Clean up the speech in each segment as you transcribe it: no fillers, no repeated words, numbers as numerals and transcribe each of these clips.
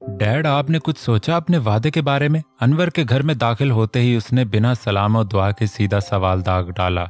Dad, आपने कुछ सोचा अपने वादे के बारे में? अनवर के घर में दाखिल होते ही उसने बिना सलाम और दुआ के सीधा सवाल दाग डाला।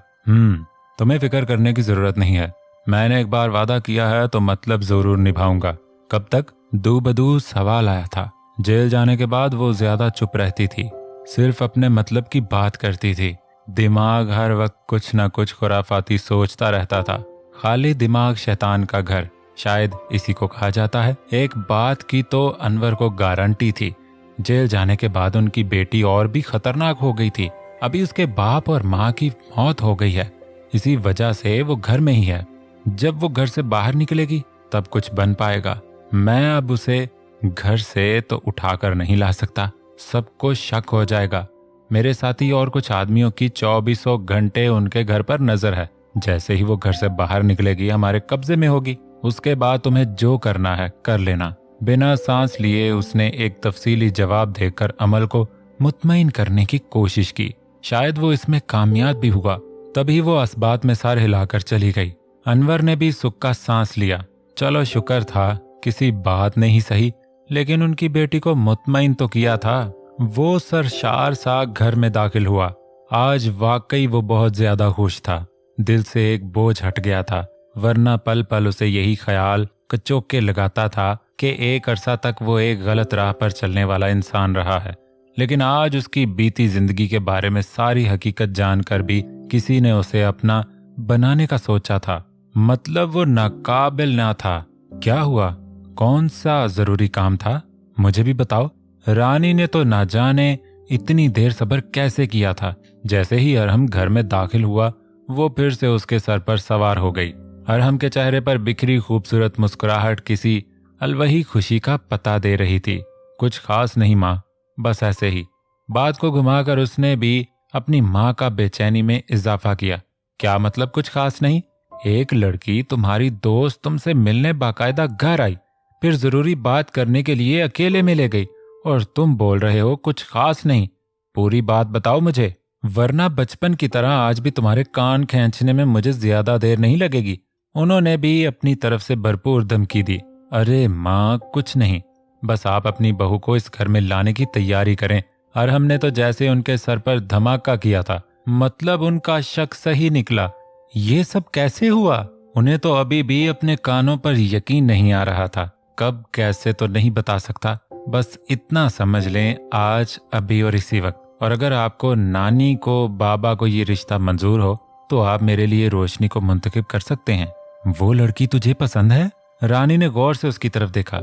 तुम्हें फिक्र करने की जरूरत नहीं है। मैंने एक बार वादा किया है तो मतलब जरूर निभाऊंगा। कब तक? दू बदू सवाल आया था। जेल जाने के बाद वो ज्यादा चुप रहती थी, सिर्फ अपने मतलब की बात करती थी। दिमाग हर वक्त कुछ न कुछ खुराफाती सोचता रहता था। खाली दिमाग शैतान का घर, शायद इसी को कहा जाता है। एक बात की तो अनवर को गारंटी थी, जेल जाने के बाद उनकी बेटी और भी खतरनाक हो गई थी। अभी उसके बाप और माँ की मौत हो गई है, इसी वजह से वो घर में ही है। जब वो घर से बाहर निकलेगी तब कुछ बन पाएगा। मैं अब उसे घर से तो उठाकर नहीं ला सकता, सबको शक हो जाएगा। मेरे साथी और कुछ आदमियों की 2400 घंटे उनके घर पर नजर है। जैसे ही वो घर से बाहर निकलेगी हमारे कब्जे में होगी। उसके बाद तुम्हें जो करना है कर लेना। बिना सांस लिए उसने एक तफसीली जवाब देकर अमल को मुतमईन करने की कोशिश की। शायद वो इसमें कामयाब भी हुआ। तभी वो असबात में सर हिलाकर चली गई। अनवर ने भी सुक्का सांस लिया। चलो शुक्र था, किसी बात ने ही सही, लेकिन उनकी बेटी को मुतमईन तो किया था। वो सरशार सा घर में दाखिल हुआ। आज वाकई वो बहुत ज्यादा खुश था। दिल से एक बोझ हट गया था, वरना पल पल उसे यही ख्याल कचोके लगाता था कि एक अरसा तक वो एक गलत राह पर चलने वाला इंसान रहा है। लेकिन आज उसकी बीती जिंदगी के बारे में सारी हकीकत जानकर भी किसी ने उसे अपना बनाने का सोचा था। मतलब वो नाकाबिल ना था। क्या हुआ? कौन सा जरूरी काम था? मुझे भी बताओ। रानी ने तो ना जाने इतनी देर सब्र कैसे किया था। जैसे ही अरहम घर में दाखिल हुआ वो फिर से उसके सर पर सवार हो गई। अरहम के चेहरे पर बिखरी खूबसूरत मुस्कुराहट किसी अलवही खुशी का पता दे रही थी। कुछ खास नहीं माँ, बस ऐसे ही। बात को घुमाकर उसने भी अपनी माँ का बेचैनी में इजाफा किया। क्या मतलब कुछ खास नहीं? एक लड़की तुम्हारी दोस्त तुमसे मिलने बाकायदा घर आई, फिर जरूरी बात करने के लिए अकेले में ले गई, और तुम बोल रहे हो कुछ खास नहीं। पूरी बात बताओ मुझे, वरना बचपन की तरह आज भी तुम्हारे कान खींचने में मुझे ज्यादा देर नहीं लगेगी। उन्होंने भी अपनी तरफ से भरपूर धमकी दी। अरे माँ कुछ नहीं, बस आप अपनी बहू को इस घर में लाने की तैयारी करें। और हमने तो जैसे उनके सर पर धमाका किया था, मतलब उनका शक सही निकला। ये सब कैसे हुआ? उन्हें तो अभी भी अपने कानों पर यकीन नहीं आ रहा था। कब कैसे तो नहीं बता सकता, बस इतना समझ लें आज, अभी और इसी वक्त। और अगर आपको नानी को बाबा को ये रिश्ता मंजूर हो तो आप मेरे लिए रोशनी को मुंतखब कर सकते हैं। वो लड़की तुझे पसंद है? रानी ने गौर से उसकी तरफ देखा,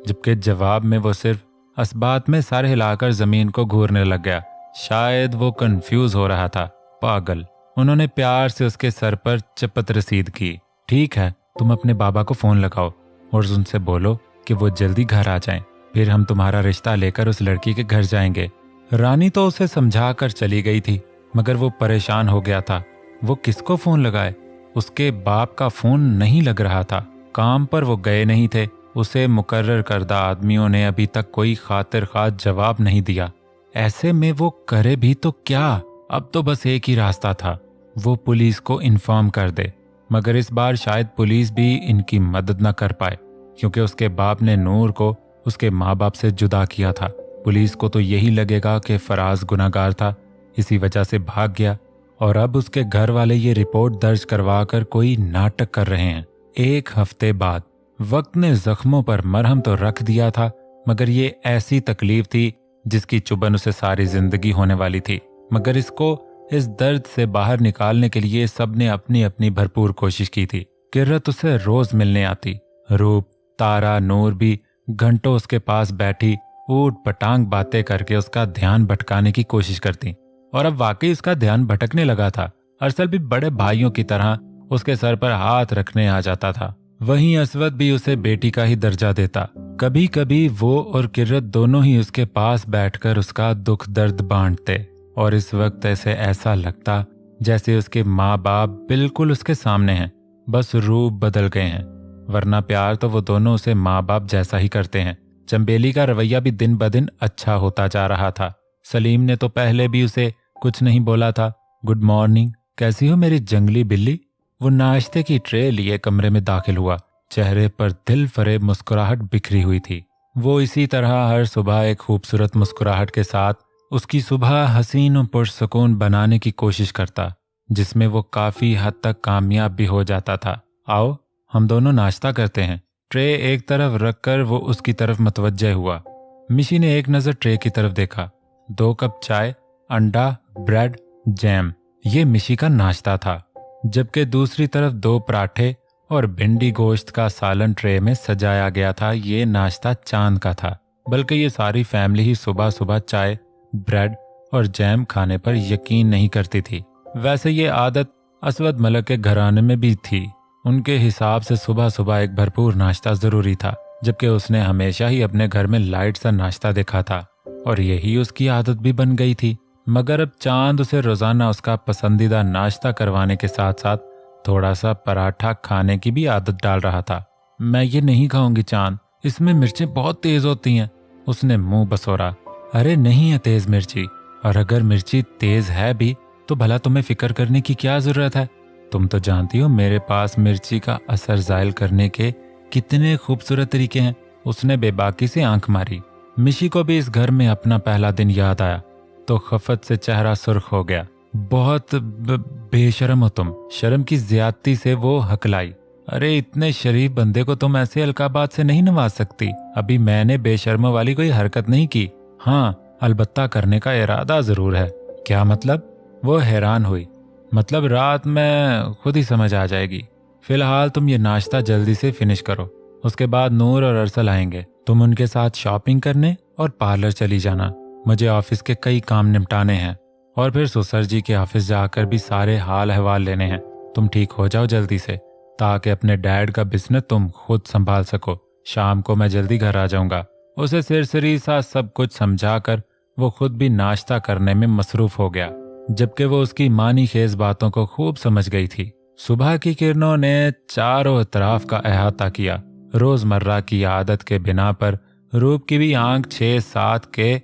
जबकि जवाब में वो सिर्फ असबात में सर हिलाकर जमीन को घूरने लग गया। शायद वो कंफ्यूज हो रहा था। पागल। उन्होंने प्यार से उसके सर पर चपत रसीद की। ठीक है, तुम अपने बाबा को फोन लगाओ और उनसे बोलो कि वो जल्दी घर आ जाएं, फिर हम तुम्हारा रिश्ता लेकर उस लड़की के घर जाएंगे। रानी तो उसे समझा कर चली गई थी, मगर वो परेशान हो गया था। वो किसको फोन लगाए? उसके बाप का फोन नहीं लग रहा था, काम पर वो गए नहीं थे। उसे मुकर्रर करदा आदमियों ने अभी तक कोई खातिर खास जवाब नहीं दिया। ऐसे में वो करे भी तो क्या? अब तो बस एक ही रास्ता था, वो पुलिस को इन्फॉर्म कर दे। मगर इस बार शायद पुलिस भी इनकी मदद न कर पाए, क्योंकि उसके बाप ने नूर को उसके माँ बाप से जुदा किया था। पुलिस को तो यही लगेगा कि फराज गुनाहगार था, इसी वजह से भाग गया, और अब उसके घर वाले ये रिपोर्ट दर्ज करवाकर कोई नाटक कर रहे हैं। एक हफ्ते बाद वक्त ने जख्मों पर मरहम तो रख दिया था, मगर ये ऐसी तकलीफ थी जिसकी चुभन उसे सारी जिंदगी होने वाली थी। मगर इस दर्द से बाहर निकालने के लिए सबने अपनी अपनी भरपूर कोशिश की थी। किर्रत उसे रोज मिलने आती। रूप, तारा, नूर भी घंटों उसके पास बैठी ऊट पटांग बातें करके उसका ध्यान भटकाने की कोशिश करती, और अब वाकई उसका ध्यान भटकने लगा था। अरसल भी बड़े भाइयों की तरह उसके सर पर हाथ रखने आ जाता था। वहीं असवद भी उसे बेटी का ही दर्जा देता। कभी कभी वो और किर्रत दोनों ही उसके पास बैठकर उसका दुख दर्द बांटते, और इस वक्त ऐसा लगता जैसे उसके माँ बाप बिल्कुल उसके सामने हैं, बस रूप बदल गए हैं। वरना प्यार तो वो दोनों उसे माँ बाप जैसा ही करते हैं। चंबेली का रवैया भी दिन ब दिन अच्छा होता जा रहा था। सलीम ने तो पहले भी उसे कुछ नहीं बोला था। गुड मॉर्निंग, कैसी हो मेरी जंगली बिल्ली? वो नाश्ते की ट्रे लिए कमरे में दाखिल हुआ। चेहरे पर दिल फरेब मुस्कुराहट बिखरी हुई थी। वो इसी तरह हर सुबह एक खूबसूरत मुस्कुराहट के साथ उसकी सुबह हसीन और पुरसुकून बनाने की कोशिश करता, जिसमें वो काफी हद तक कामयाब भी हो जाता था। आओ हम दोनों नाश्ता करते हैं। ट्रे एक तरफ रखकर वो उसकी तरफ मतवज्जे हुआ। मिशी ने एक नजर ट्रे की तरफ देखा। 2 कप चाय, अंडा, ब्रेड, जैम, ये मिशी का नाश्ता था, जबकि दूसरी तरफ 2 पराठे और भिंडी गोश्त का सालन ट्रे में सजाया गया था। ये नाश्ता चांद का था, बल्कि ये सारी फैमिली ही सुबह सुबह चाय, ब्रेड और जैम खाने पर यकीन नहीं करती थी। वैसे ये आदत असवद मलक के घराने में भी थी। उनके हिसाब से सुबह सुबह एक भरपूर नाश्ता जरूरी था, जबकि उसने हमेशा ही अपने घर में लाइट सा नाश्ता देखा था और यही उसकी आदत भी बन गई थी। मगर अब चांद उसे रोजाना उसका पसंदीदा नाश्ता करवाने के साथ साथ थोड़ा सा पराठा खाने की भी आदत डाल रहा था। मैं ये नहीं खाऊंगी चांद, इसमें मिर्चें बहुत तेज होती हैं, उसने मुंह बसोरा। अरे नहीं है तेज मिर्ची, और अगर मिर्ची तेज है भी तो भला तुम्हें फिक्र करने की क्या जरूरत है? तुम तो जानती हो मेरे पास मिर्ची का असर जायल करने के कितने खूबसूरत तरीके हैं। उसने बेबाकी से आंख मारी। मिशी को भी इस घर में अपना पहला दिन याद आया तो खफत से चेहरा सुर्ख हो गया। बहुत बेशरम हो तुम। शर्म की ज्यादती से वो हकलाई। अरे इतने शरीफ बंदे को तुम ऐसे अलकाबात से नहीं नवाज सकती। अभी मैंने बेशर्म वाली कोई हरकत नहीं की। हाँ, अलबत्ता करने का इरादा जरूर है। क्या मतलब? वो हैरान हुई। मतलब रात में खुद ही समझ आ जाएगी। फिलहाल तुम ये नाश्ता जल्दी से फिनिश करो, उसके बाद नूर और अरसल आएंगे। तुम उनके साथ शॉपिंग करने और पार्लर चली जाना। मुझे ऑफिस के कई काम निपटाने हैं और फिर सुसर जी के ऑफिस जाकर भी सारे हाल अहवाल लेने हैं। तुम ठीक हो जाओ जल्दी से, ताकि अपने डैड का बिजनेस तुम खुद संभाल सको। शाम को मैं जल्दी घर आ जाऊंगा। उसे सिरसरी सा सब कुछ समझाकर वो खुद भी नाश्ता करने में मसरूफ हो गया, जबकि वो उसकी मानी खेज बातों को खूब समझ गई थी। सुबह की किरणों ने चारों तरफ का अहाता किया। रोजमर्रा की आदत के बिना पर रूप की भी आंख 6-7 के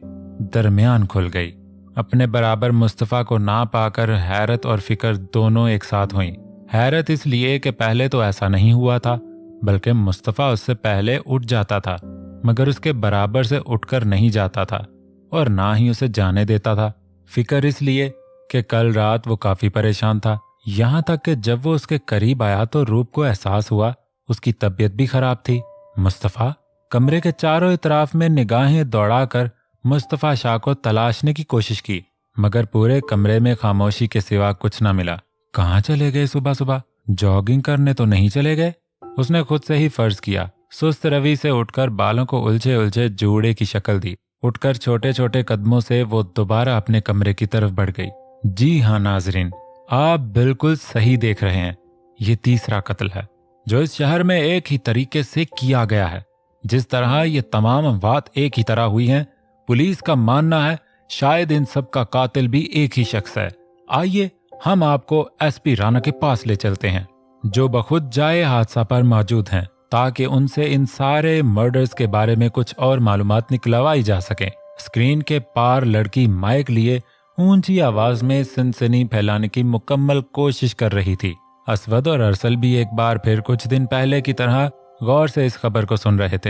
दरमियान खुल गई। अपने बराबर मुस्तफा को ना पाकर हैरत और फिक्र दोनों एक साथ हुई। हैरत इसलिए कि पहले तो ऐसा नहीं हुआ था, बल्कि मुस्तफा उससे पहले उठ जाता था, मगर उसके बराबर से उठकर नहीं जाता था और ना ही उसे जाने देता था। फिक्र इसलिए कि कल रात वो काफी परेशान था, यहाँ तक कि जब वो उसके करीब आया तो रूप को एहसास हुआ उसकी तबीयत भी खराब थी। मुस्तफा? कमरे के चारों तरफ में निगाहें दौड़ाकर मुस्तफा शाह को तलाशने की कोशिश की, मगर पूरे कमरे में खामोशी के सिवा कुछ न मिला। कहाँ चले गए सुबह सुबह? जॉगिंग करने तो नहीं चले गए? उसने खुद से ही फर्ज किया। सुस्त रवि से उठकर बालों को उलझे उलझे जूड़े की शक्ल दी। उठकर छोटे छोटे कदमों से वो दोबारा अपने कमरे की तरफ बढ़ गई। जी हाँ नाजरीन, आप बिल्कुल सही देख रहे हैं। ये तीसरा कत्ल है जो इस शहर में एक ही तरीके से किया गया है। जिस तरह ये तमाम वात एक ही तरह हुई हैं, पुलिस का मानना है शायद इन सब का कातिल भी एक ही शख्स है। आइए हम आपको एसपी राणा के पास ले चलते हैं, जो बखुद जाए हादसा पर मौजूद हैं, ताकि उनसे इन सारे मर्डर्स के बारे में कुछ और मालूमात निकलवाई जा सके। स्क्रीन के पार लड़की माइक लिए ऊंची आवाज में सनसनी फैलाने की मुकम्मल कोशिश कर रही थी। असवद और अरसल भी एक बार फिर कुछ दिन पहले की तरह गौर से इस खबर को सुन रहे थे।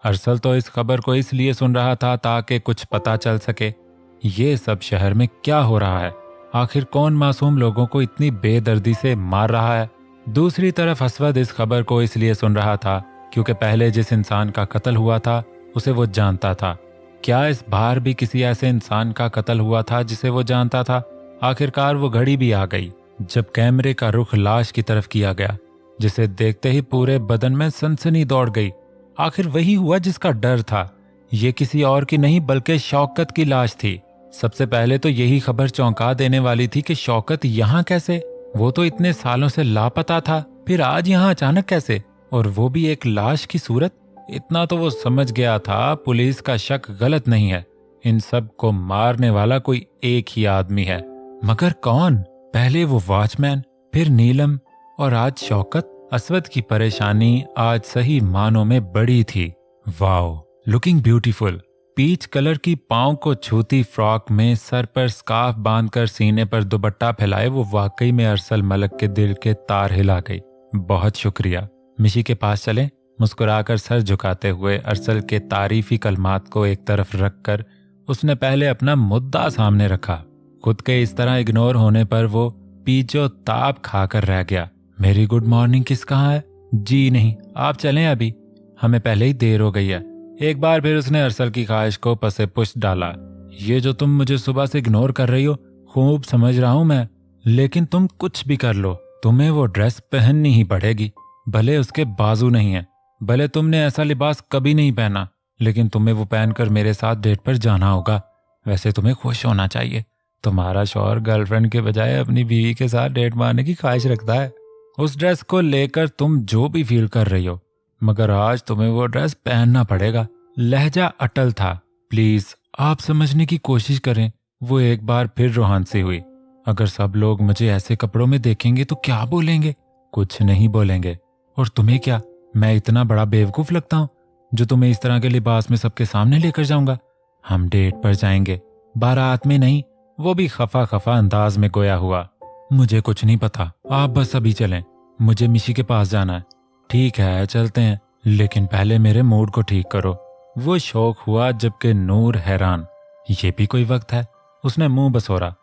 अरसल तो इस खबर को इसलिए सुन रहा था ताकि कुछ पता चल सके ये सब शहर में क्या हो रहा है, आखिर कौन मासूम लोगों को इतनी बेदर्दी से मार रहा है। दूसरी तरफ असवद इस खबर को इसलिए सुन रहा था क्योंकि पहले जिस इंसान का कत्ल हुआ था उसे वो जानता था। क्या इस बार भी किसी ऐसे इंसान का कत्ल हुआ था जिसे वो जानता था? आखिरकार वो घड़ी भी आ गई जब कैमरे का रुख लाश की तरफ किया गया, जिसे देखते ही पूरे बदन में सनसनी दौड़ गई। आखिर वही हुआ जिसका डर था। ये किसी और की नहीं बल्कि शौकत की लाश थी। सबसे पहले तो यही खबर चौंका देने वाली थी कि शौकत यहाँ कैसे? वो तो इतने सालों से लापता था, फिर आज यहाँ अचानक कैसे, और वो भी एक लाश की सूरत? इतना तो वो समझ गया था पुलिस का शक गलत नहीं है। इन सब को मारने वाला कोई एक ही आदमी है, मगर कौन? पहले वो वॉचमैन, फिर नीलम और आज शौकत। असवद की परेशानी आज सही मानों में बड़ी थी। Wow, looking beautiful. Peach colour की पांव को छूती फ्रॉक में सर पर स्कार्फ बांधकर सीने पर दुपट्टा फैलाए वो वाकई में अरसल मलक के दिल के तार हिला गई। बहुत शुक्रिया। मिशी के पास चलें, मुस्कुराकर सर झुकाते हुए अरसल के तारीफी कलमात को एक तरफ रखकर उसने पहले अपना मुद्दा सामने रखा। खुद के इस तरह इग्नोर होने पर वो पीछो ताप खाकर रह गया। मेरी गुड मॉर्निंग किस कहाँ है? जी नहीं, आप चलें, अभी हमें पहले ही देर हो गई है। एक बार फिर उसने अरसल की ख्वाहिश को पसे पुष्ट डाला। ये जो तुम मुझे सुबह से इग्नोर कर रही हो, खूब समझ रहा हूं मैं, लेकिन तुम कुछ भी कर लो, तुम्हें वो ड्रेस पहननी ही पड़ेगी। भले उसके बाजू नहीं है, भले तुमने ऐसा लिबास कभी नहीं पहना, लेकिन तुम्हें वो पहनकर मेरे साथ डेट पर जाना होगा। वैसे तुम्हें खुश होना चाहिए, तुम्हारा शौहर गर्लफ्रेंड के बजाय अपनी बीवी के साथ डेट मारने की ख्वाहिश रखता है। उस ड्रेस को लेकर तुम जो भी फील कर रही हो, मगर आज तुम्हें वो ड्रेस पहनना पड़ेगा। लहजा अटल था। प्लीज आप समझने की कोशिश करें। वो एक बार फिर रूहान सी हुई। अगर सब लोग मुझे ऐसे कपड़ों में देखेंगे तो क्या बोलेंगे? कुछ नहीं बोलेंगे। और तुम्हें क्या, मैं इतना बड़ा बेवकूफ लगता हूँ जो तुम्हें इस तरह के लिबास में सबके सामने लेकर जाऊंगा? हम डेट पर जाएंगे, बारात में नहीं। वो भी खफा खफा अंदाज में गोया हुआ। मुझे कुछ नहीं पता, आप बस अभी चलें, मुझे मिशी के पास जाना है। ठीक है चलते हैं, लेकिन पहले मेरे मूड को ठीक करो। वो शौक हुआ जबकि नूर हैरान। ये भी कोई वक्त है? उसने मुंह बसोरा।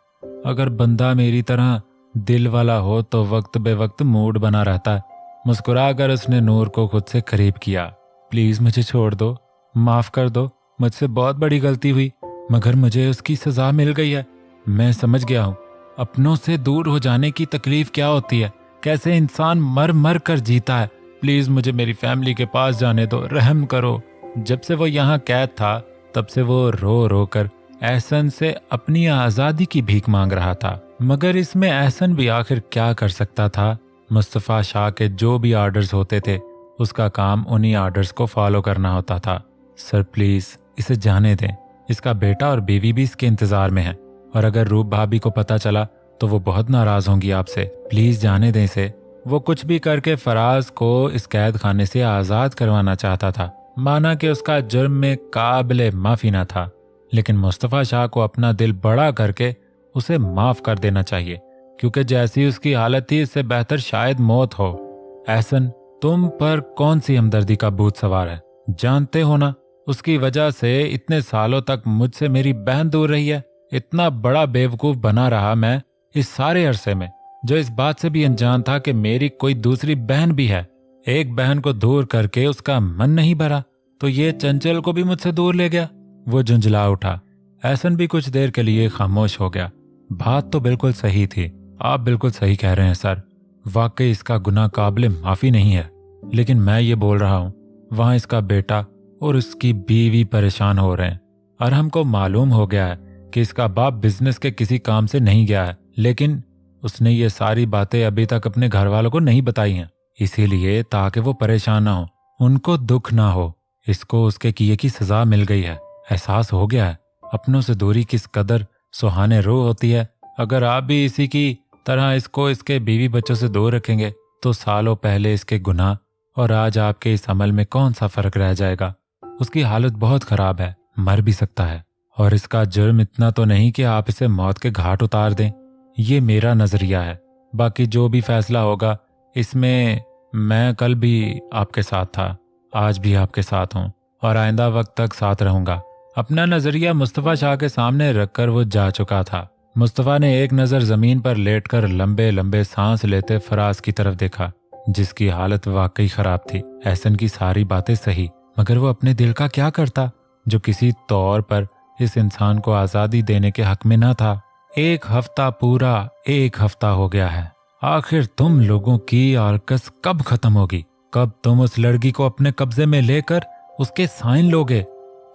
अगर बंदा मेरी तरह दिल वाला हो तो वक्त बे वक्त मूड बना रहता है। मुस्कुराकर उसने नूर को खुद से करीब किया। प्लीज मुझे छोड़ दो, माफ कर दो, मुझसे बहुत बड़ी गलती हुई, मगर मुझे उसकी सजा मिल गई है। मैं समझ गया हूँ अपनों से दूर हो जाने की तकलीफ क्या होती है, कैसे इंसान मर मर कर जीता है। प्लीज मुझे मेरी फैमिली के पास जाने दो, रहम करो। जब से वो यहाँ कैद था तब से वो रो रो कर एहसन से अपनी आज़ादी की भीख मांग रहा था, मगर इसमें एहसन भी आखिर क्या कर सकता था? मुस्तफ़ा शाह के जो भी आर्डर्स होते थे उसका काम उन्हीं आर्डर्स को फॉलो करना होता था। सर प्लीज इसे जाने दें, इसका बेटा और बीवी भी इसके इंतजार में है, और अगर रूप भाभी को पता चला तो वो बहुत नाराज होंगी आपसे। प्लीज जाने दें इसे। वो कुछ भी करके फराज को इस कैद खाने से आज़ाद करवाना चाहता था। माना कि उसका जुर्म में काबिले माफी ना था, लेकिन मुस्तफ़ा शाह को अपना दिल बड़ा करके उसे माफ कर देना चाहिए, क्योंकि जैसी उसकी हालत थी इससे बेहतर शायद मौत हो। एहसन, तुम पर कौन सी हमदर्दी का भूत सवार है? जानते हो ना, उसकी वजह से इतने सालों तक मुझसे मेरी बहन दूर रही है। इतना बड़ा बेवकूफ बना रहा मैं इस सारे अरसे में, जो इस बात से भी अनजान था कि मेरी कोई दूसरी बहन भी है। एक बहन को दूर करके उसका मन नहीं भरा तो ये चंचल को भी मुझसे दूर ले गया। वो झुंझला उठा। एहसन भी कुछ देर के लिए खामोश हो गया। बात तो बिल्कुल सही थी, आप बिल्कुल सही कह रहे हैं सर, वाकई इसका गुनाह काबिले माफी नहीं है। लेकिन मैं ये बोल रहा हूँ, वहां इसका बेटा और उसकी बीवी परेशान हो रहे हैं, और हमको मालूम हो गया है कि इसका बाप बिजनेस के किसी काम से नहीं गया है, लेकिन उसने ये सारी बातें अभी तक अपने घर वालों को नहीं बताई हैं, इसीलिए ताकि वो परेशान ना हो, उनको दुख ना हो। इसको उसके किए की सजा मिल गई है। एहसास हो गया है अपनों से दूरी किस कदर सुहाने रो होती है। अगर आप भी इसी की तरह इसको इसके बीवी बच्चों से दूर रखेंगे तो सालों पहले इसके गुनाह और आज आपके इस अमल में कौन सा फर्क रह जाएगा? उसकी हालत बहुत खराब है, मर भी सकता है, और इसका जुर्म इतना तो नहीं कि आप इसे मौत के घाट उतार दें। ये मेरा नजरिया है, बाकी जो भी फैसला होगा इसमें मैं कल भी आपके साथ था, आज भी आपके साथ हूँ और आइंदा वक्त तक साथ रहूंगा। अपना नजरिया मुस्तफ़ा शाह के सामने रखकर वो जा चुका था। मुस्तफ़ा ने एक नजर जमीन पर लेटकर लंबे लंबे सांस लेते फराज की तरफ देखा, जिसकी हालत वाकई खराब थी। एहसन की सारी बातें सही, मगर वो अपने दिल का क्या करता जो किसी तौर पर इस इंसान को आजादी देने के हक में न था। एक हफ्ता पूरा, एक हफ्ता हो गया है। आखिर तुम लोगों की आर्कस कब खत्म होगी? कब तुम उस लड़की को अपने कब्जे में लेकर उसके साइन लोगे?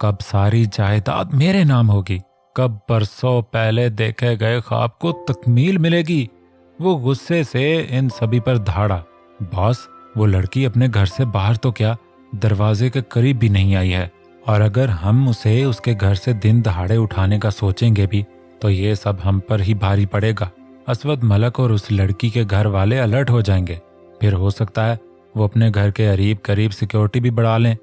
कब सारी जायदाद मेरे नाम होगी? कब बरसों पहले देखे गए ख्वाब को तकमील मिलेगी? वो गुस्से से इन सभी पर धाड़ा। बॉस, वो लड़की अपने घर से बाहर तो क्या, दरवाजे के करीब भी नहीं आई है, और अगर हम उसे उसके घर से दिन दहाड़े उठाने का सोचेंगे भी तो ये सब हम पर ही भारी पड़ेगा। असवद मलक और उस लड़की के घर वाले अलर्ट हो जाएंगे, फिर हो सकता है वो अपने घर के करीब करीब सिक्योरिटी भी बढ़ा लें,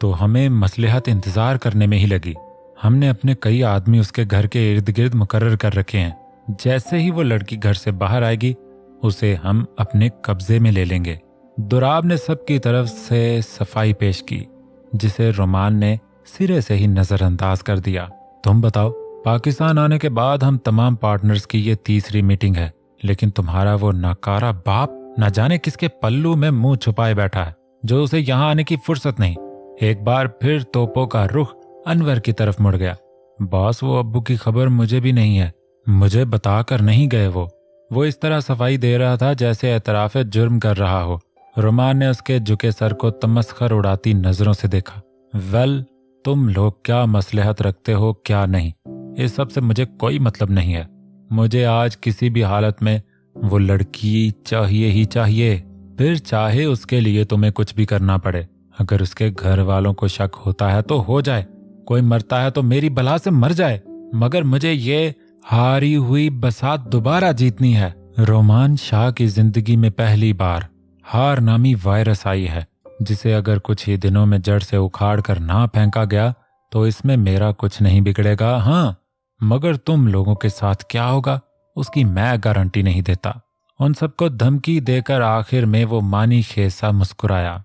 तो हमें मसलहत इंतजार करने में ही लगी। हमने अपने कई आदमी उसके घर के इर्द गिर्द मुकर्रर कर रखे हैं। जैसे ही वो लड़की घर से बाहर आएगी उसे हम अपने कब्जे में ले लेंगे। दुराब ने सबकी तरफ से सफाई पेश की, जिसे रोमान ने सिरे से ही नजरअंदाज कर दिया। तुम बताओ, पाकिस्तान आने के बाद हम तमाम पार्टनर्स की ये तीसरी मीटिंग है, लेकिन तुम्हारा वो नाकारा बाप न जाने किसके पल्लू में मुंह छुपाए बैठा है, जो उसे यहाँ आने की फुर्सत नहीं। एक बार फिर तोपों का रुख अनवर की तरफ मुड़ गया। बॉस, वो अब्बू की खबर मुझे भी नहीं है, मुझे बताकर नहीं गए। वो इस तरह सफाई दे रहा था जैसे एतराफ़े जुर्म कर रहा हो। रोमान ने उसके झुके सर को तमस्खर उड़ाती नजरों से देखा। वेल, तुम लोग क्या मसलहत रखते हो क्या नहीं, इस सब से मुझे कोई मतलब नहीं है। मुझे आज किसी भी हालत में वो लड़की चाहिए ही चाहिए, फिर चाहे उसके लिए तुम्हें कुछ भी करना पड़े। अगर उसके घर वालों को शक होता है तो हो जाए, कोई मरता है तो मेरी बला से मर जाए, मगर मुझे ये हारी हुई बसात दोबारा जीतनी है। रोमान शाह की जिंदगी में पहली बार हार नामी वायरस आई है, जिसे अगर कुछ ही दिनों में जड़ से उखाड़ कर ना फेंका गया तो इसमें मेरा कुछ नहीं बिगड़ेगा। हाँ, मगर तुम लोगों के साथ क्या होगा उसकी मैं गारंटी नहीं देता। उन सबको धमकी देकर आखिर में वो मानी खेसा मुस्कुराया।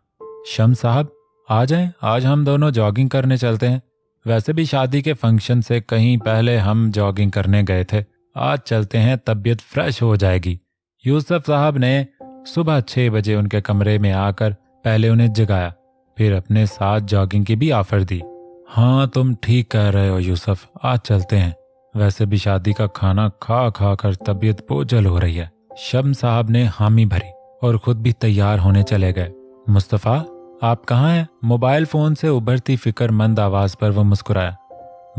शम साहब, आ जाएं, आज हम दोनों जॉगिंग करने चलते हैं। वैसे भी शादी के फंक्शन से कहीं पहले हम जॉगिंग करने गए थे, आज चलते हैं, तबीयत फ्रेश हो जाएगी। यूसुफ साहब ने सुबह 6 बजे उनके कमरे में आकर पहले उन्हें जगाया, फिर अपने साथ जॉगिंग की भी ऑफर दी। हाँ, तुम ठीक कह रहे हो यूसुफ, आज चलते हैं। वैसे भी शादी का खाना खा खा कर तबीयत बोझल हो रही है। शम साहब ने हामी भरी और खुद भी तैयार होने चले गए। मुस्तफ़ा, आप कहाँ हैं? मोबाइल फोन से उभरती फिक्रमंद आवाज पर वो मुस्कुराया।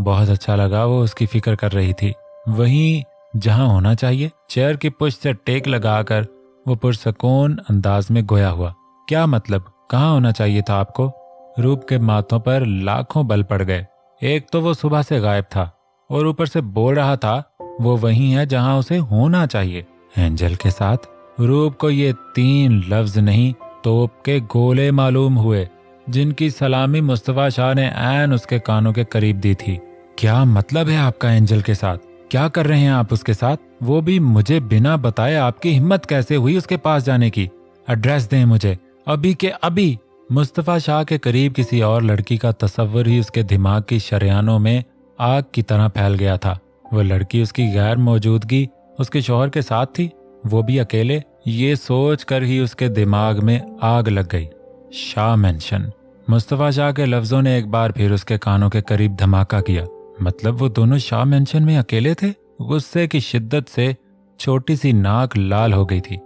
बहुत अच्छा लगा, वो उसकी फिक्र कर रही थी, वहीं जहां होना चाहिए। चेयर की पुश से टेक लगाकर वो पुरसकून अंदाज में गोया हुआ। क्या मतलब, कहाँ होना चाहिए था आपको? रूप के माथों पर लाखों बल पड़ गए। एक तो वो सुबह से गायब था और ऊपर से बोल रहा था वो वही है जहां उसे होना चाहिए, एंजल के साथ। रूप को ये 3 लफ्ज नहीं, तोप के गोले मालूम हुए, जिनकी सलामी मुस्तफा शाह ने ऐन उसके कानों के करीब दी थी। क्या मतलब है आपका एंजल के साथ? क्या कर रहे हैं आप उसके साथ? वो भी मुझे बिना बताए? आपकी हिम्मत कैसे हुई उसके पास जाने की? एड्रेस दें मुझे, अभी के अभी। मुस्तफा शाह के करीब किसी और लड़की का तस्वर ही उसके दिमाग की शरेयानों में आग की तरह फैल गया था। वो लड़की उसकी गैर मौजूदगी उसके शौहर के साथ थी, वो भी अकेले। ये सोच कर ही उसके दिमाग में आग लग गई। शाह मेंशन। मुस्तफा शाह के लफ्जों ने एक बार फिर उसके कानों के करीब धमाका किया। मतलब वो दोनों शाह मेंशन में अकेले थे? गुस्से की शिद्दत से छोटी सी नाक लाल हो गई थी।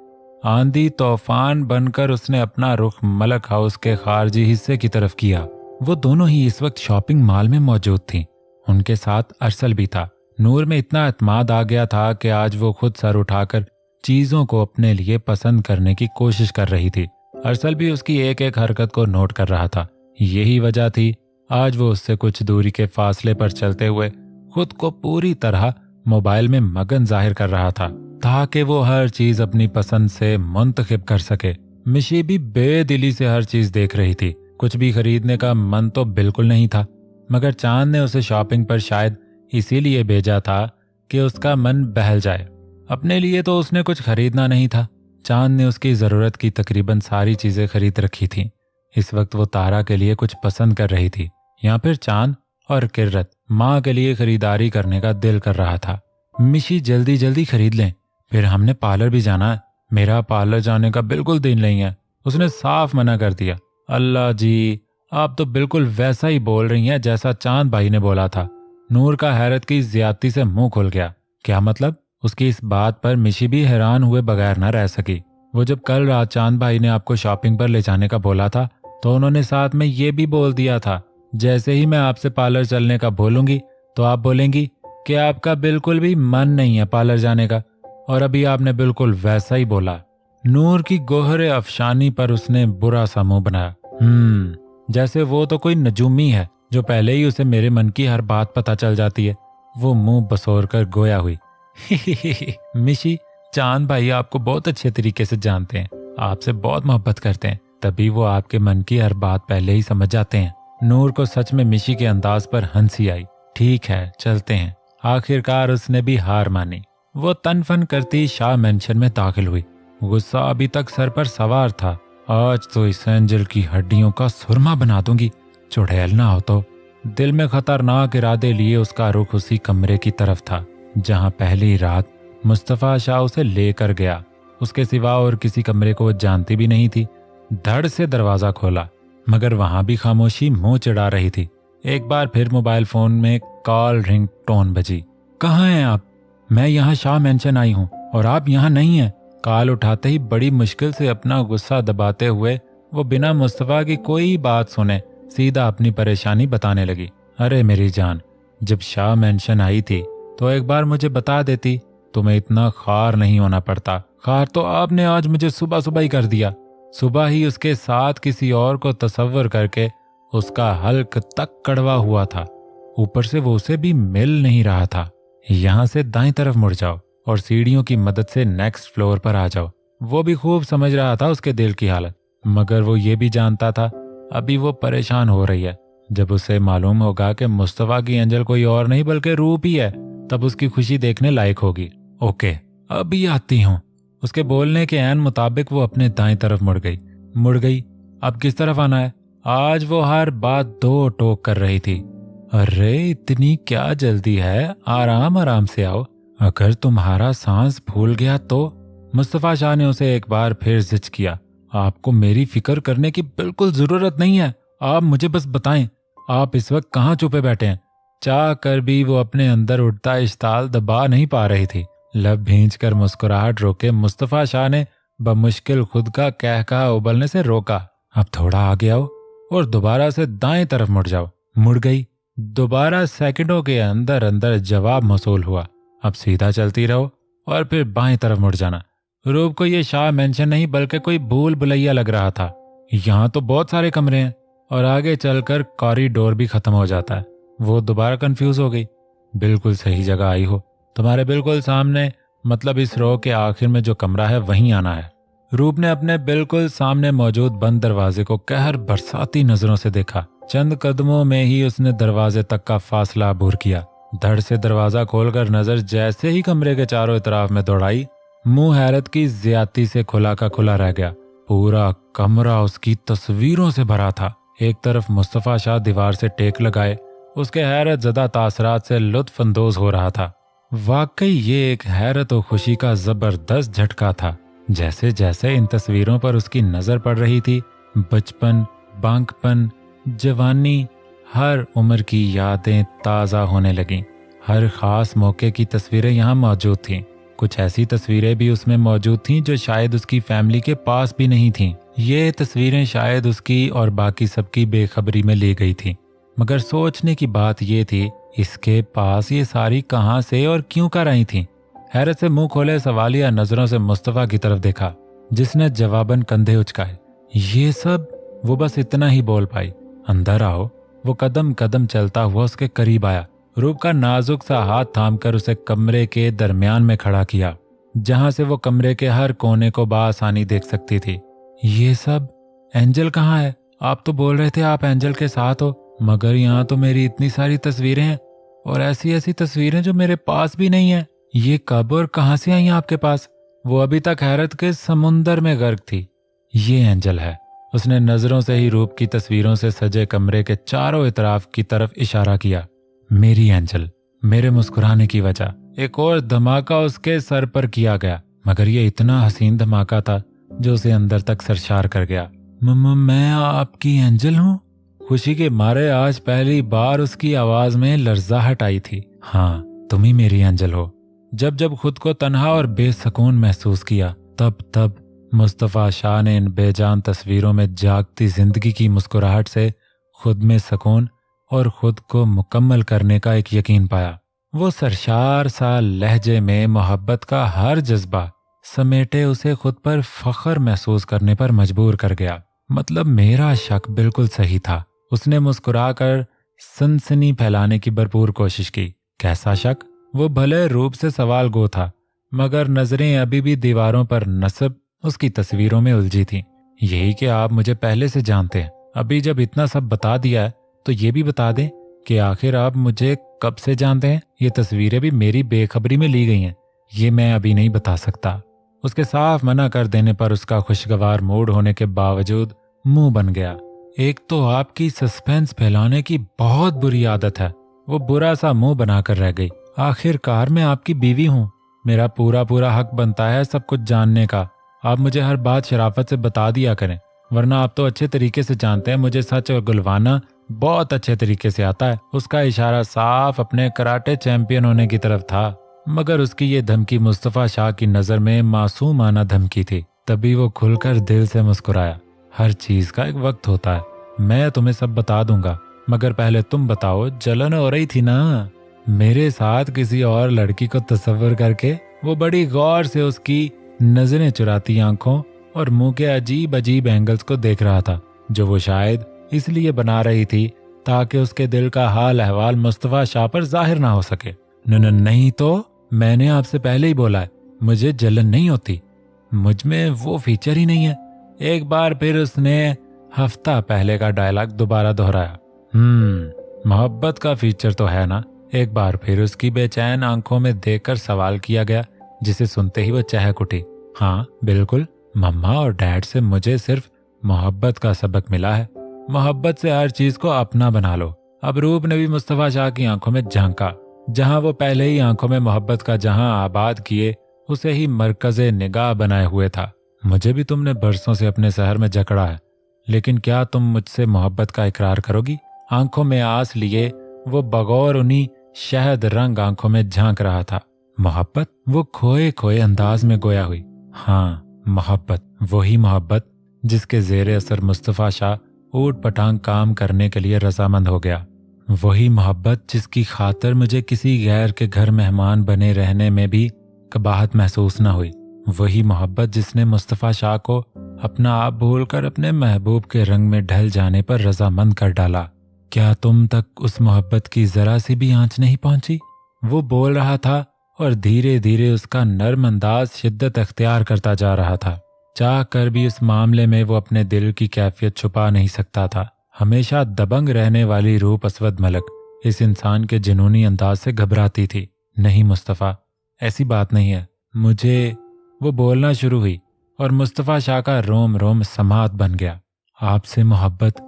आंधी तूफान बनकर उसने अपना रुख मलक हाउस के खारजी हिस्से की तरफ किया। वो दोनों ही इस वक्त शॉपिंग मॉल में मौजूद थीं। उनके साथ अरसल भी था। नूर में इतना एतमाद आ गया था कि आज वो खुद सर उठाकर चीजों को अपने लिए पसंद करने की कोशिश कर रही थी। अरसल भी उसकी एक एक हरकत को नोट कर रहा था। यही वजह थी आज वो उससे कुछ दूरी के फासले पर चलते हुए खुद को पूरी तरह मोबाइल में मगन जाहिर कर रहा था, ताकि वो हर चीज अपनी पसंद से मुंतखब कर सके। मिशी भी बेदिली से हर चीज देख रही थी। कुछ भी खरीदने का मन तो बिल्कुल नहीं था, मगर चांद ने उसे शॉपिंग पर शायद इसीलिए भेजा था कि उसका मन बहल जाए। अपने लिए तो उसने कुछ खरीदना नहीं था। चांद ने उसकी जरूरत की तकरीबन सारी चीजें खरीद रखी थीं। इस वक्त वो तारा के लिए कुछ पसंद कर रही थी, या फिर चांद और किर्रत माँ के लिए खरीदारी करने का दिल कर रहा था। मिशी, जल्दी जल्दी खरीद लें, फिर हमने पार्लर भी जाना है। मेरा पार्लर जाने का बिल्कुल दिल नहीं है, उसने साफ मना कर दिया। अल्लाह जी, आप तो बिल्कुल वैसा ही बोल रही हैं जैसा चांद भाई ने बोला था। नूर का हैरत की ज्यादती से मुंह खुल गया। क्या मतलब? उसकी इस बात पर मिशी भी हैरान हुए बगैर न रह सकी। वो जब कल रात चांद भाई ने आपको शॉपिंग पर ले जाने का बोला था तो उन्होंने साथ में ये भी बोल दिया था, जैसे ही मैं आपसे पार्लर चलने का बोलूंगी तो आप बोलेंगी कि आपका बिल्कुल भी मन नहीं है पार्लर जाने का, और अभी आपने बिल्कुल वैसा ही बोला। नूर की गोहरे अफशानी पर उसने बुरा सा मुंह बनाया। जैसे वो तो कोई नजूमी है जो पहले ही उसे मेरे मन की हर बात पता चल जाती है। वो मुंह बसोर कर गोया हुई। मिशी, चांद भाई आपको बहुत अच्छे तरीके से जानते हैं, आपसे बहुत मोहब्बत करते हैं, तभी वो आपके मन की हर बात पहले ही समझ जाते हैं। नूर को सच में मिशी के अंदाज पर हंसी आई। ठीक है, चलते हैं। आखिरकार उसने भी हार मानी। वो तनफन करती शाह मेंशन में दाखिल हुई। गुस्सा अभी तक सर पर सवार था आज तो इस एंजल की हड्डियों का सुरमा बना दूंगी, चुड़ैल ना हो तो। दिल में खतरनाक इरादे लिए उसका रुख उसी कमरे की तरफ था जहां पहली रात मुस्तफ़ा शाह उसे लेकर गया। उसके सिवा और किसी कमरे को वो जानती भी नहीं थी। धड़ से दरवाजा खोला, मगर वहां भी खामोशी मुंह चिढ़ा रही थी। एक बार फिर मोबाइल फोन में कॉल रिंग टोन बजी। कहाँ हैं आप? मैं यहाँ शाह मेंशन आई हूँ और आप यहाँ नहीं हैं। कॉल उठाते ही बड़ी मुश्किल से अपना गुस्सा दबाते हुए वो बिना मुस्तफ़ा की कोई बात सुने सीधा अपनी परेशानी बताने लगी। अरे मेरी जान, जब शाह मेंशन आई थी तो एक बार मुझे बता देती, तुम्हें इतना खार नहीं होना पड़ता। खार तो आपने आज मुझे सुबह सुबह ही कर दिया। सुबह ही उसके साथ किसी और को तसव्वुर करके उसका हल्क तक कड़वा हुआ था। ऊपर से वो उसे भी मिल नहीं रहा था। यहाँ से दाएं तरफ मुड़ जाओ और सीढ़ियों की मदद से नेक्स्ट फ्लोर पर आ जाओ। वो भी खूब समझ रहा था उसके दिल की हालत, मगर वो ये भी जानता था अभी वो परेशान हो रही है। जब उसे मालूम होगा कि मुस्तफ़ा की एंजल कोई और नहीं बल्कि रूप ही है, तब उसकी खुशी देखने लायक होगी। ओके, अभी आती हूँ। उसके बोलने के ऐन मुताबिक वो अपने दाएं तरफ मुड़ गई। अब किस तरफ आना है? आज वो हर बात दो टोक कर रही थी। अरे इतनी क्या जल्दी है, आराम आराम से आओ। अगर तुम्हारा सांस फूल गया तो? मुस्तफ़ा शाह ने उसे एक बार फिर जिच किया। आपको मेरी फिक्र करने की बिल्कुल जरूरत नहीं है। आप मुझे बस बताएं, आप इस वक्त कहाँ छुपे बैठे हैं? चाह कर भी वो अपने अंदर उठता इश्ताल दबा नहीं पा रही थी। लब भींच कर मुस्कुराहट रोके मुस्तफ़ा शाह ने बमुश्किल खुद का कहकहा उबलने से रोका। अब थोड़ा आगे आओ और दोबारा से दाएं तरफ मुड़ जाओ। मुड़ गई। दोबारा सेकंडों के अंदर अंदर जवाब मौसूल हुआ। अब सीधा चलती रहो और फिर बाएं तरफ मुड़ जाना। रूप को ये शाह मेंशन नहीं बल्कि कोई भूल भुलैया लग रहा था। यहाँ तो बहुत सारे कमरे हैं और आगे चलकर कॉरिडोर भी खत्म हो जाता है। वो दोबारा कंफ्यूज हो गई। बिल्कुल सही जगह आई हो, तुम्हारे बिल्कुल सामने, मतलब इस रो के आखिर में जो कमरा है वहीं आना है। रूप ने अपने बिल्कुल सामने मौजूद बंद दरवाजे को कहर बरसाती नजरों से देखा। चंद कदमों में ही उसने दरवाजे तक का फासला अबूर किया। धड़ से दरवाजा खोलकर नजर जैसे ही कमरे के चारों तरफ में दौड़ाई, मुंह हैरत की ज्यादती से खुला का खुला रह गया। पूरा कमरा उसकी तस्वीरों से भरा था। एक तरफ मुस्तफ़ा शाह दीवार से टेक लगाए उसके हैरत ज़दा तासरात से लुत्फ अंदोज हो रहा था। वाकई ये एक हैरत और खुशी का जबरदस्त झटका था। जैसे जैसे इन तस्वीरों पर उसकी नजर पड़ रही थी, बचपन, बांकपन, जवानी, हर उम्र की यादें ताज़ा होने लगीं। हर खास मौके की तस्वीरें यहाँ मौजूद थीं। कुछ ऐसी तस्वीरें भी उसमें मौजूद थीं जो शायद उसकी फैमिली के पास भी नहीं थीं। ये तस्वीरें शायद उसकी और बाकी सबकी बेखबरी में ली गई थी। मगर सोचने की बात ये थी, इसके पास ये सारी कहाँ से और क्यों कर आई थी? हैरत से मुंह खोले सवालिया नजरों से मुस्तफ़ा की तरफ देखा, जिसने जवाबन कंधे उचकाए। ये सब वो बस इतना ही बोल पाई। अंदर आओ। वो कदम कदम चलता हुआ उसके करीब आया। रूप का नाजुक सा हाथ थामकर उसे कमरे के दरमियान में खड़ा किया, जहां से वो कमरे के हर कोने को बासानी देख सकती थी। ये सब? एंजल कहाँ है? आप तो बोल रहे थे आप एंजल के साथ हो, मगर यहाँ तो मेरी इतनी सारी तस्वीरें हैं और ऐसी ऐसी तस्वीरें जो मेरे पास भी नहीं है। ये कब और कहाँ से आई आपके पास? वो अभी तक हैरत के समुंदर में गर्क थी। ये एंजल है। उसने नजरों से ही रूप की तस्वीरों से सजे कमरे के चारों इतराफ की तरफ इशारा किया। मेरी एंजल। मेरे मुस्कुराने की वजह एक और धमाका उसके सर पर किया गया, मगर ये इतना हसीन धमाका था जो उसे अंदर तक सरशार कर गया। मैं आपकी एंजल हूँ? खुशी के मारे आज पहली बार उसकी आवाज में लर्जाहट आई थी। हाँ, तुम ही मेरी एंजल हो। जब जब खुद को तन्हा और बेसकून महसूस किया, तब तब मुस्तफ़ा शाह ने इन बेजान तस्वीरों में जागती जिंदगी की मुस्कुराहट से खुद में सुकून और खुद को मुकम्मल करने का एक यकीन पाया। वो सरशार सा लहजे में मोहब्बत का हर जज्बा समेटे उसे खुद पर फख्र महसूस करने पर मजबूर कर गया। मतलब मेरा शक बिल्कुल सही था। उसने मुस्कुराकर सनसनी फैलाने की भरपूर कोशिश की। कैसा शक? वो भले रूप से सवाल गो था, मगर नजरें अभी भी दीवारों पर नस्ब उसकी तस्वीरों में उलझी थी। यही कि आप मुझे पहले से जानते हैं। अभी जब इतना सब बता दिया है तो ये भी बता दें कि आखिर आप मुझे कब से जानते हैं। ये तस्वीरें भी मेरी बेखबरी में ली गई हैं। ये मैं अभी नहीं बता सकता। उसके साफ मना कर देने पर उसका खुशगवार मूड होने के बावजूद मुंह बन गया। एक तो आपकी सस्पेंस फैलाने की बहुत बुरी आदत है। वो बुरा सा मुंह बनाकर रह गई। आखिरकार मैं आपकी बीवी हूँ, मेरा पूरा पूरा हक बनता है सब कुछ जानने का। आप मुझे हर बात शराफत से बता दिया करें, वरना आप तो अच्छे तरीके से जानते हैं मुझे सच और गुलवाना बहुत अच्छे तरीके से आता है। उसका इशारा साफ अपने कराटे चैंपियन होने की तरफ था, मगर उसकी ये धमकी मुस्तफा शाह की नजर में मासूमाना धमकी थी। तभी वो खुलकर दिल से मुस्कुराया। हर चीज का एक वक्त होता है, मैं तुम्हें सब बता दूंगा, मगर पहले तुम बताओ, जलन हो रही थी ना मेरे साथ किसी और लड़की को तस्वर करके? वो बड़ी गौर से उसकी नजरें चुराती आंखों और मुंह के अजीब अजीब एंगल्स को देख रहा था, जो वो शायद इसलिए बना रही थी ताकि उसके दिल का हाल अहवाल मुस्तफा शाह पर जाहिर ना हो सके। नहीं तो मैंने आपसे पहले ही बोला है, मुझे जलन नहीं होती, मुझ में वो फीचर ही नहीं है। एक बार फिर उसने हफ्ता पहले का डायलॉग दोबारा दोहराया। मोहब्बत का फीचर तो है ना? एक बार फिर उसकी बेचैन आंखों में देखकर सवाल किया गया, जिसे सुनते ही वो चहक उठी। हाँ बिल्कुल, मम्मा और डैड से मुझे सिर्फ मोहब्बत का सबक मिला है। मोहब्बत से हर चीज को अपना बना लो। अब रूप ने भी मुस्तफा शाह की आंखों में झांका। जहां वो पहले ही आंखों में मोहब्बत का जहां आबाद किए उसे ही मरकज़े निगाह बनाए हुए था। मुझे भी तुमने बरसों से अपने शहर में जकड़ा है, लेकिन क्या तुम मुझसे मोहब्बत का इकरार करोगी? आंखों में आस लिए वो बगौर उन्हीं शहद रंग आंखों में झांक रहा था। मोहब्बत? वो खोए खोए अंदाज में गोया हुई। हाँ मोहब्बत, वही मोहब्बत जिसके जेरे असर मुस्तफा शाह ऊट पटांग काम करने के लिए रजामंद हो गया। वही मोहब्बत जिसकी खातर मुझे किसी गैर के घर मेहमान बने रहने में भी कबाहत महसूस न हुई। वही मोहब्बत जिसने मुस्तफा शाह को अपना आप भूलकर अपने महबूब के रंग में ढल जाने पर रजामंद कर डाला। क्या तुम तक उस मोहब्बत की जरा सी भी आंच नहीं पहुंची? वो बोल रहा था और धीरे धीरे उसका नर्म अंदाज शिद्दत अख्तियार करता जा रहा था। चाह कर भी उस मामले में वो अपने दिल की कैफियत छुपा नहीं सकता था। हमेशा दबंग रहने वाली रूप अस्वद मलक इस इंसान के जुनूनी अंदाज से घबराती थी। नहीं मुस्तफा, ऐसी बात नहीं है मुझे, वो बोलना शुरू हुई और मुस्तफा शाह का रोम रोम समात बन गया। आपसे मोहब्बत।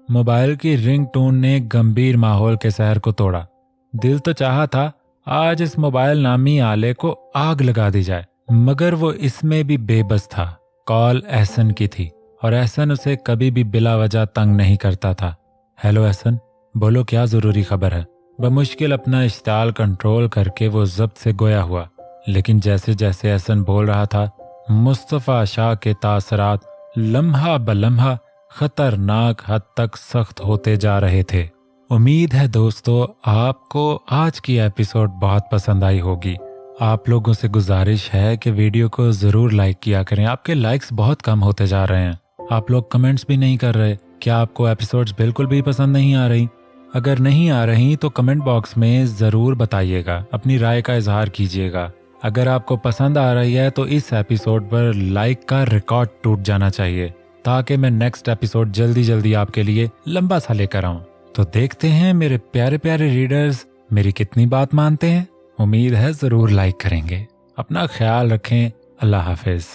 मोबाइल की रिंग टोन ने गंभीर माहौल के सहर को तोड़ा। दिल तो चाहा था आज इस मोबाइल नामी आले को आग लगा दी जाए, मगर वो इसमें भी बेबस था। कॉल एहसन की थी और एहसन उसे कभी भी बिला वजह तंग नहीं करता था। हेलो एहसन, बोलो क्या जरूरी खबर है? बमुश्किल अपना इश्ताल कंट्रोल करके वो जब्त से गोया हुआ, लेकिन जैसे जैसे एहसन बोल रहा था मुस्तफा शाह के तासरात लम्हा बलम्हा खतरनाक हद तक सख्त होते जा रहे थे। उम्मीद है दोस्तों आपको आज की एपिसोड बहुत पसंद आई होगी। आप लोगों से गुजारिश है कि वीडियो को जरूर लाइक किया करें। आपके लाइक्स बहुत कम होते जा रहे हैं। आप लोग कमेंट्स भी नहीं कर रहे। क्या आपको एपिसोड्स बिल्कुल भी पसंद नहीं आ रही? अगर नहीं आ रही तो कमेंट बॉक्स में जरूर बताइएगा, अपनी राय का इजहार कीजिएगा। अगर आपको पसंद आ रही है तो इस एपिसोड पर लाइक का रिकॉर्ड टूट जाना चाहिए, ताकि मैं नेक्स्ट एपिसोड जल्दी जल्दी आपके लिए लंबा सा लेकर आऊं। तो देखते हैं मेरे प्यारे प्यारे रीडर्स मेरी कितनी बात मानते हैं। उम्मीद है जरूर लाइक करेंगे। अपना ख्याल रखें। अल्लाह हाफिज।